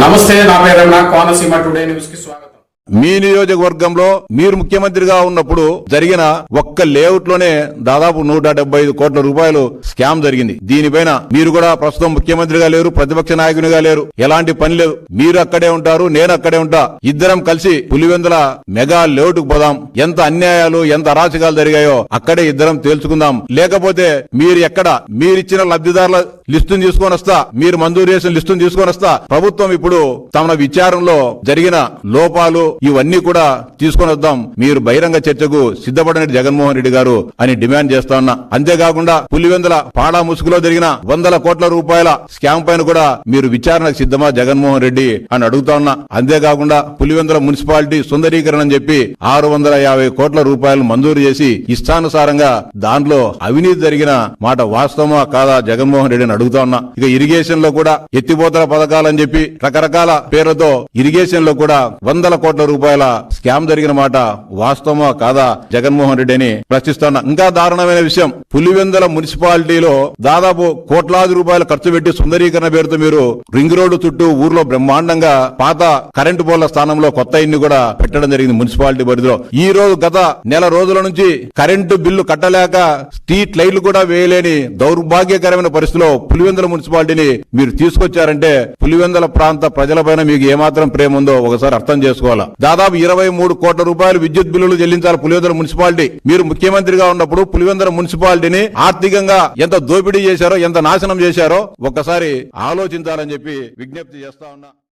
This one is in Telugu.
నమస్తే, నా పేరు కోనసీమ టుడే న్యూస్ కి స్వాగతం. మీ నియోజకవర్గంలో మీరు ముఖ్యమంత్రిగా ఉన్నప్పుడు జరిగిన ఒక్క లేఅవుట్ లోనే దాదాపు 175 కోట్ల రూపాయలు స్కామ్ జరిగింది. దీనిపైన మీరు కూడా ప్రస్తుతం ముఖ్యమంత్రిగా లేరు, ప్రతిపక్ష నాయకునిగా లేరు, ఎలాంటి పని లేదు. మీరు అక్కడే ఉంటారు, నేను అక్కడే ఉంటా. ఇద్దరం కలిసి పులివెందుల మెగా లేఅవుట్ కు పోదాం. ఎంత అన్యాయాలు, ఎంత అరాచకాలు జరిగాయో అక్కడే ఇద్దరం తేల్చుకుందాం. లేకపోతే మీరు ఎక్కడ మీరిచ్చిన లబ్ధిదారుల లిస్టును తీసుకొని వస్తా, మీరు మంజూరు చేసిన లిస్టును తీసుకొని వస్తా. ప్రభుత్వం ఇప్పుడు తమ విచారణలో జరిగిన లోపాలు ఇవన్నీ కూడా తీసుకొని వద్దాం. మీరు బహిరంగ చర్చకు సిద్ధపడిన జగన్మోహన్ రెడ్డి గారు అని డిమాండ్ చేస్తా ఉన్నా. అంతేకాకుండా పులివెందుల పాడా ముసుగులో జరిగిన 100 కోట్ల రూపాయల స్కామ్ పైన కూడా మీరు విచారణకు సిద్ధమా జగన్మోహన్ రెడ్డి అని అడుగుతా ఉన్నా. అంతేకాకుండా పులివెందుల మున్సిపాలిటీ సుందరీకరణ అని చెప్పి 650 కోట్ల రూపాయలు మంజూరు చేసి ఇష్టానుసారంగా దాంట్లో అవినీతి జరిగిన మాట వాస్తవమా కాదా జగన్మోహన్ రెడ్డిని అడుగుతా ఉన్నా. ఇక ఇరిగేషన్ లో కూడా ఎత్తిపోతల పథకాలని చెప్పి రకరకాల పేర్లతో ఇరిగేషన్ లో కూడా 100 కోట్ల రూపాయల స్కామ్ జరిగిన మాట వాస్తవమా కాదా జగన్మోహన్ రెడ్డి అని ప్రశ్నిస్తున్నా. ఇంకా దారుణమైన విషయం, పులివెందుల మున్సిపాలిటీలో దాదాపు కోట్లాది రూపాయలు ఖర్చు పెట్టి సుందరీకరణ పేరుతో మీరు రింగ్ రోడ్డు చుట్టూ ఊర్లో బ్రహ్మాండంగా పాత కరెంటు పోల్ల స్థానంలో కొత్త ఇన్ని కూడా పెట్టడం జరిగింది మున్సిపాలిటీ పరిధిలో. ఈ రోజు గత నెల రోజుల నుంచి కరెంటు బిల్లు కట్టలేక స్ట్రీట్ లైట్లు కూడా వేయలేని దౌర్భాగ్యకరమైన పరిస్థితిలో పులివెందుల మున్సిపాలిటీని మీరు తీసుకొచ్చారంటే పులివెందుల ప్రాంత ప్రజలపైన మీకు ఏమాత్రం ప్రేమ ఉందో ఒకసారి అర్థం చేసుకోవాలా. దాదాపు 23 కోట్ల రూపాయలు విద్యుత్ బిల్లులు చెల్లించాలి పులివెందుల మున్సిపాలిటీ. మీరు ముఖ్యమంత్రిగా ఉన్నప్పుడు పులివెందుల మున్సిపాలిటీని ఆర్థికంగా ఎంత దోపిడీ చేశారో, ఎంత నాశనం చేశారో ఒక్కసారి ఆలోచించాలని చెప్పి విజ్ఞప్తి చేస్తా ఉన్నా.